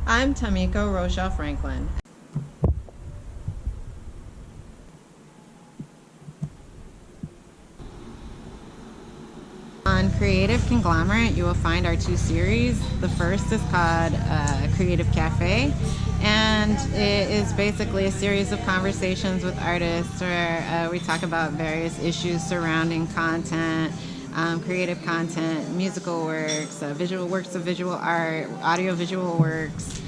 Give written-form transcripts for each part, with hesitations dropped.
I'm Tamiko Rochelle Franklin. On Creative Conglomerate, you will find our two series. The first is called Creative Cafe, and it is basically a series of conversations with artists where we talk about various issues surrounding content, creative content, musical works, visual works of visual art, audiovisual works,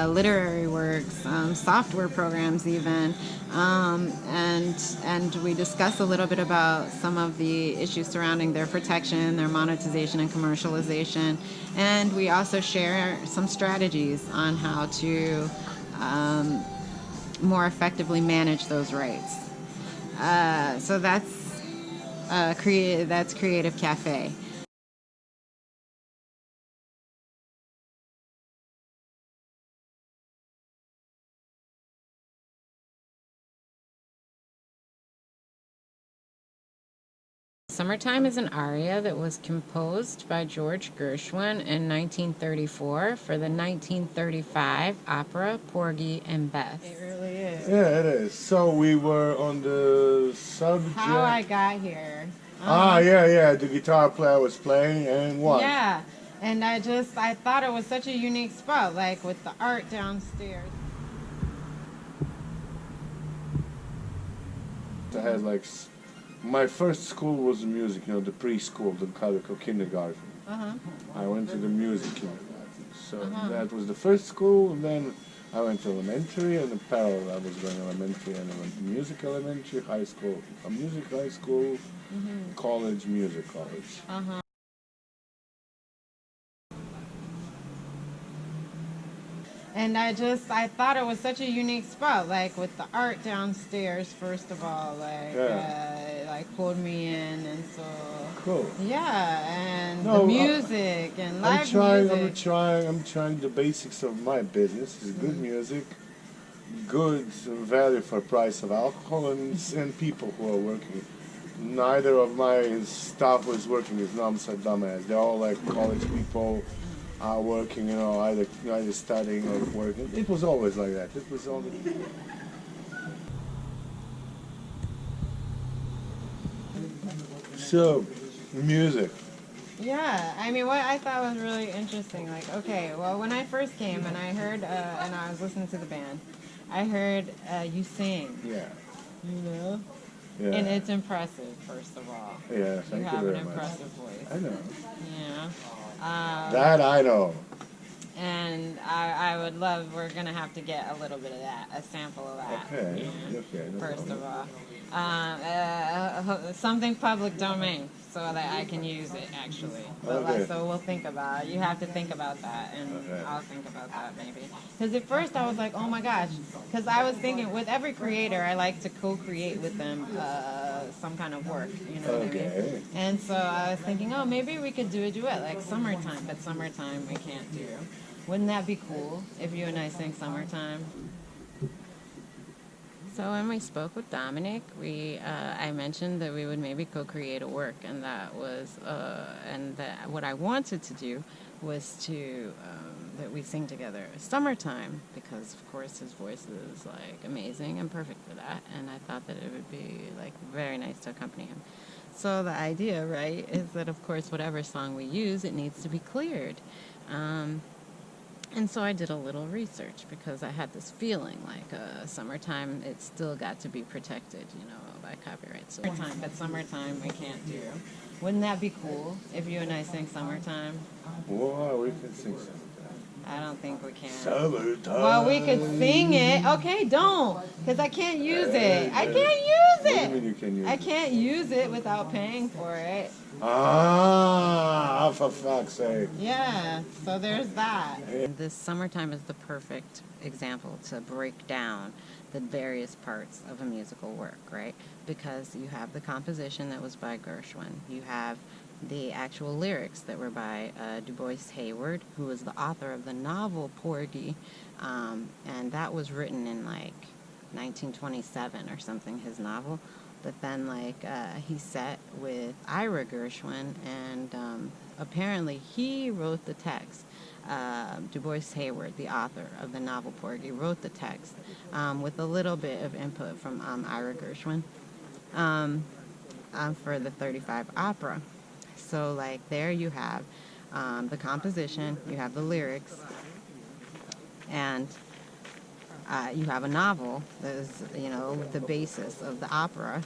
literary works, software programs even, and we discuss a little bit about some of the issues surrounding their protection, their monetization, and commercialization, and we also share some strategies on how to more effectively manage those rights. So that's Creative Cafe. Summertime is an aria that was composed by George Gershwin in 1934 for the 1935 opera Porgy and Bess. It really is. Yeah, it is. So we were on the subject. How I got here. Yeah. The guitar player was playing and what? Yeah, and I thought it was such a unique spot, like with the art downstairs. I had my first school was music, the preschool, the Calico kindergarten. I went to the music kindergarten. So that was the first school, and then I went to elementary, and in parallel I was going elementary, and I went to music elementary, high school, music high school, college, music college. And I thought it was such a unique spot, like with the art downstairs, first of all, like pulled me in, and so Cool. yeah, and the music and live music. I'm trying the basics of my business. Is good music, good value for price of alcohol, and people who are working. Neither of my staff was working as numbs or dumbass. They're all like college people, are working, either studying or working. It was always like that. It was always. So, music. Yeah, I mean, what I thought was really interesting, like, okay, well, when I first came and I heard, and I was listening to the band, I heard you sing. Yeah. You know? Yeah. And it's impressive, first of all. Yeah, thank you have very an much. impressive voice. I know. Yeah. That I know. And I would love, we're going to have to get a little bit of that, a sample of that. Okay, okay. No First problem. of all. Something public domain so that I can use it, actually. Okay. So we'll think about it. You have to think about that, and Okay. I'll think about that maybe. Because at first I was like, oh my gosh. Because I was thinking, with every creator, I like to co-create with them some kind of work. You know what I mean? And so I was thinking, oh, maybe we could do a duet, like Summertime. But Summertime we can't do. Wouldn't that be cool if you and I sang Summertime? So when we spoke with Dominic, I mentioned that we would maybe co-create a work, and that was that what I wanted to do was to that we sing together Summertime, because of course his voice is like amazing and perfect for that, and I thought that it would be like very nice to accompany him. So the idea, right, is that of course whatever song we use, it needs to be cleared. And so I did a little research because I had this feeling like Summertime, it's still got to be protected, by copyright. So Summertime we can't do. Wouldn't that be cool if you and I sing Summertime? Well, we can sing Summertime. I don't think we can. Summertime. Well, we could sing it. Okay, don't, because I can't use it. I can't use What do you it. mean you can use I it? can't use it without paying for it. For fuck's sake. Yeah, so there's that. This Summertime is the perfect example to break down the various parts of a musical work, right? Because you have the composition that was by Gershwin. You have the actual lyrics that were by Du Bois Hayward, who was the author of the novel Porgy, and that was written in like 1927 or something, his novel. But then he sat with Ira Gershwin, and apparently he wrote the text. Du Bois Hayward, the author of the novel Porgy, wrote the text with a little bit of input from Ira Gershwin for the 35 opera. So, like, there you have the composition, you have the lyrics, and you have a novel that is, you know, the basis of the opera.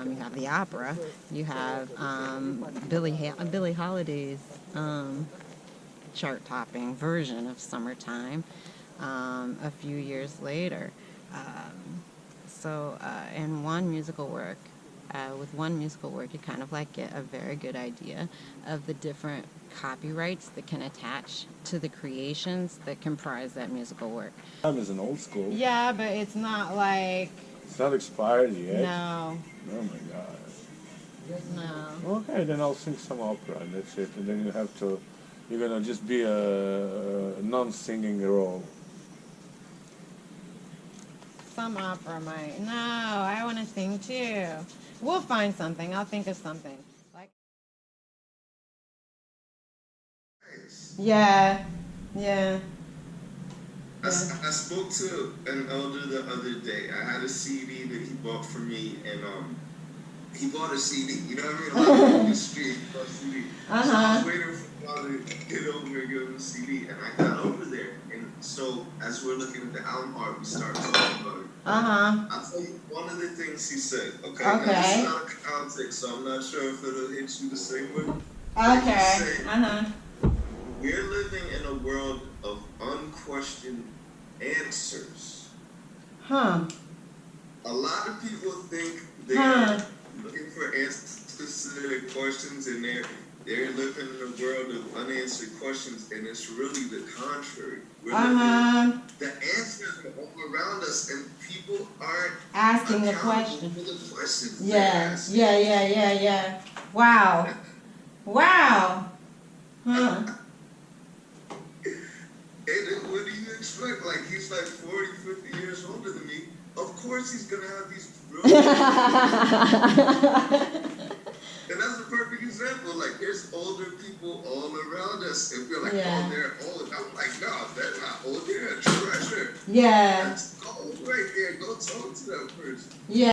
You have the opera. You have Billie Holiday's chart-topping version of Summertime a few years later. In one musical work, with one musical work, you kind of like get a very good idea of the different copyrights that can attach to the creations that comprise that musical work. Time is an old school. Yeah, but it's not like... It's not expired yet. No. Oh my God. No. Okay, then I'll sing some opera, and that's it. And then you're gonna just be a non-singing role. Some opera might. No, I want to sing too. We'll find something. I'll think of something. Like. Yeah. I spoke to an elder the other day. I had a CD that he bought for me, and he bought a CD. You know what I mean? A lot of people in the street bought a CD. So I was waiting for father to get over and give him a CD, and I got over there. And so as we're looking at the album art, we started talking about it. I'll tell you one of the things he said. Okay. Now, this is not a context, so I'm not sure if it'll hit you the same way. Okay. We're living in a world of unquestioned answers. Huh. A lot of people think they're looking for answers to their questions, and they're living in a world of unanswered questions, and it's really the contrary. We're living, the answers are all around us, and people aren't asking the question. For the questions. Yeah. Wow. And what do you expect? Like, he's like 40, 50 years older than me. Of course he's going to have these brilliant And that's a perfect example. Like, there's older people all around us, and we're like, oh, they're old. I'm like, no, they're not old. They're a treasure. Yeah. That's gold right there. Go talk to that person. Yeah.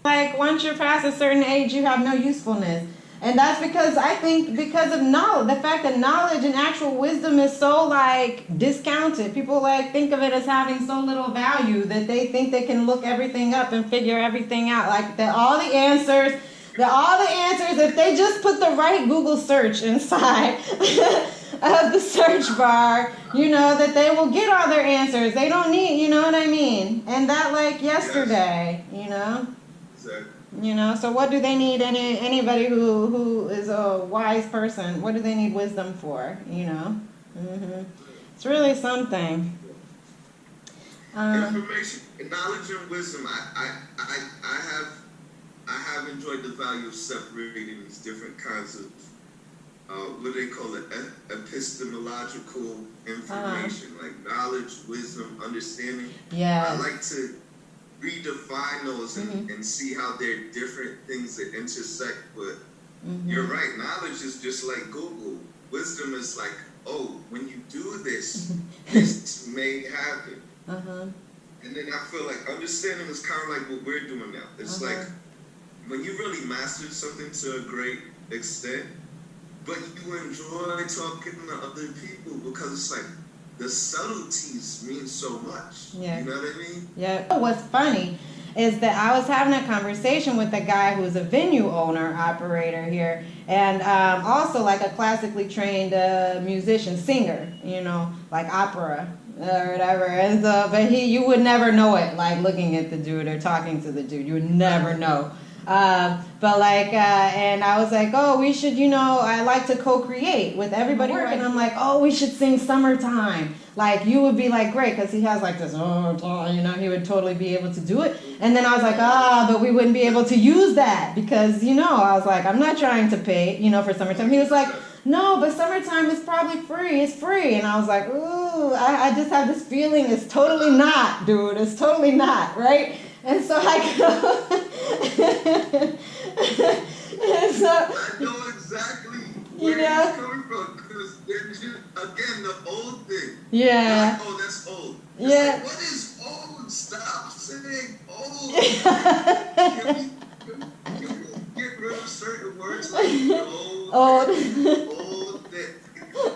Like, once you're past a certain age, you have no usefulness. And that's because of knowledge, the fact that knowledge and actual wisdom is so, like, discounted. People, like, think of it as having so little value that they think they can look everything up and figure everything out. Like, that all the answers, if they just put the right Google search inside of the search bar, you know, that they will get all their answers. They don't need, you know what I mean? And that, like, yesterday, you know? Exactly. You know, so what do they need? Anybody who is a wise person, what do they need wisdom for? You know, It's really something. Information, knowledge, and wisdom. I have enjoyed the value of separating these different kinds of what they call it, epistemological information, like knowledge, wisdom, understanding. Yeah. I like to redefine those and see how they're different things that intersect, but you're right, knowledge is just like Google. Wisdom is like, oh, when you do this, this may happen. And then I feel like understanding is kind of like what we're doing now. It's like when you really mastered something to a great extent, but you enjoy talking to other people because it's like, the subtleties mean so much. Yeah. You know what I mean? Yeah. What's funny is that I was having a conversation with a guy who's a venue owner, operator here, and also like a classically trained musician, singer, you know, like opera or whatever. And so, but you would never know it, like looking at the dude or talking to the dude. You would never know. But like, and I was like, oh, we should, you know, I like to co-create with everybody. And I'm like, oh, we should sing Summertime. Like, you would be like, great, because he has like this, you know, he would totally be able to do it. And then I was like, but we wouldn't be able to use that because, you know, I was like, I'm not trying to pay, you know, for Summertime. He was like, no, but Summertime is probably free. It's free. And I was like, ooh, I just have this feeling it's totally not, dude. It's totally not, right? And so I go. I know exactly where know? he's coming from. Because they're just, again, the old thing. Yeah. Like, oh, that's old. It's Yeah. like, what is old? Stop saying old. Can we get rid of certain words like old? Old. Old.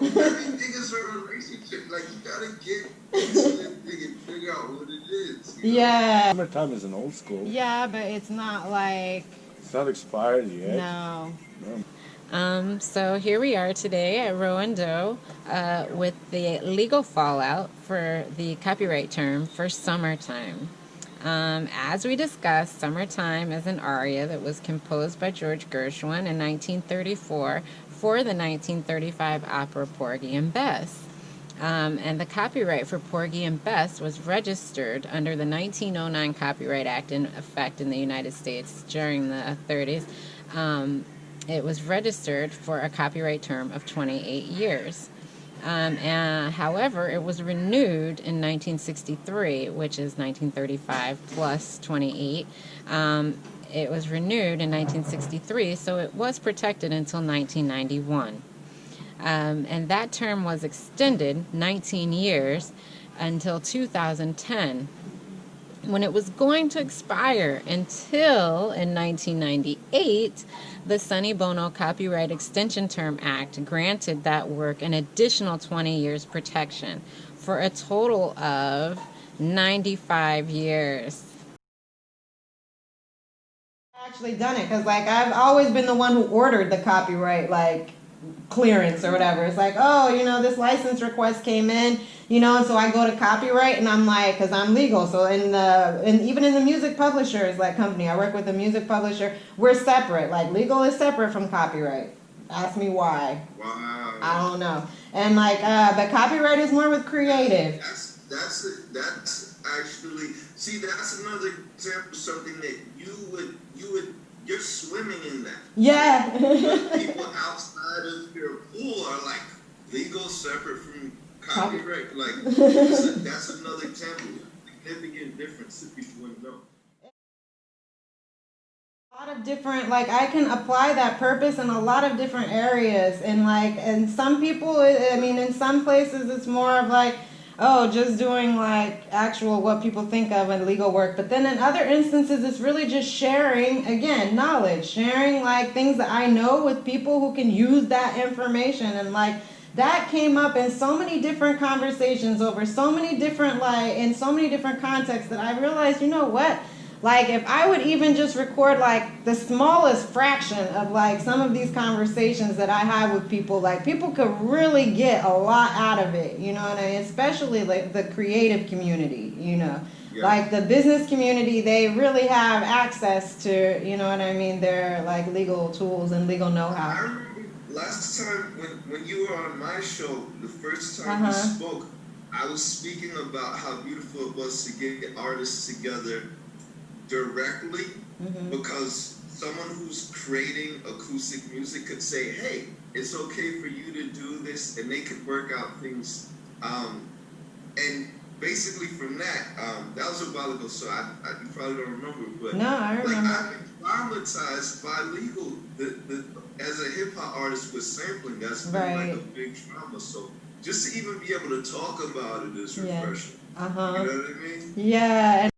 Everything is a relationship. Like, you gotta get into this thing and figure out what it is. You know? Yeah. Summertime is an old school. Yeah, but it's not like, It's not expired yet. no. No. So here we are today at Rowan-Doe with the legal fallout for the copyright term for summertime. As we discussed, Summertime is an aria that was composed by George Gershwin in 1934 for the 1935 opera Porgy and Bess. And the copyright for Porgy and Bess was registered under the 1909 Copyright Act in effect in the United States during the 30s. It was registered for a copyright term of 28 years. However, it was renewed in 1963, which is 1935 plus 28. It was renewed in 1963, so it was protected until 1991. And that term was extended 19 years until 2010, when it was going to expire until in 1998, the Sonny Bono Copyright Extension Term Act granted that work an additional 20 years protection for a total of 95 years. Actually done it because like I've always been the one who ordered the copyright like clearance or whatever. It's like, oh, you know, this license request came in, you know, and so I go to copyright and I'm like, because I'm legal, so even in the music publishers like company, I work with a music publisher, we're separate. Like legal is separate from copyright. Ask me why. Wow. I don't know. And like but copyright is more with creative. That's actually, see, that's another example of something that you're swimming in that. Yeah. But people outside of your pool are like legal separate from copyright. Like that's another example. Significant difference that people wouldn't know. A lot of different, like I can apply that purpose in a lot of different areas, and like, and some people, I mean, in some places it's more of like, oh, just doing like actual what people think of in legal work, but then in other instances it's really just sharing, again, knowledge, sharing like things that I know with people who can use that information. And like that came up in so many different conversations over so many different, like in so many different contexts, that I realized, you know what, like if I would even just record like the smallest fraction of like some of these conversations that I have with people, like people could really get a lot out of it, you know what I mean? Especially like the creative community, you know. Yeah. Like the business community, they really have access to, you know what I mean, their like legal tools and legal know-how. I remember last time when you were on my show, the first time you spoke, I was speaking about how beautiful it was to get artists together directly, because someone who's creating acoustic music could say, hey, it's okay for you to do this, and they could work out things. And basically from that, that was a while ago, so you probably don't remember, but no, I remember. Like, I've been traumatized by legal. As a hip hop artist with sampling, that's been like a big trauma. So just to even be able to talk about it is refreshing. You know what I mean? Yeah.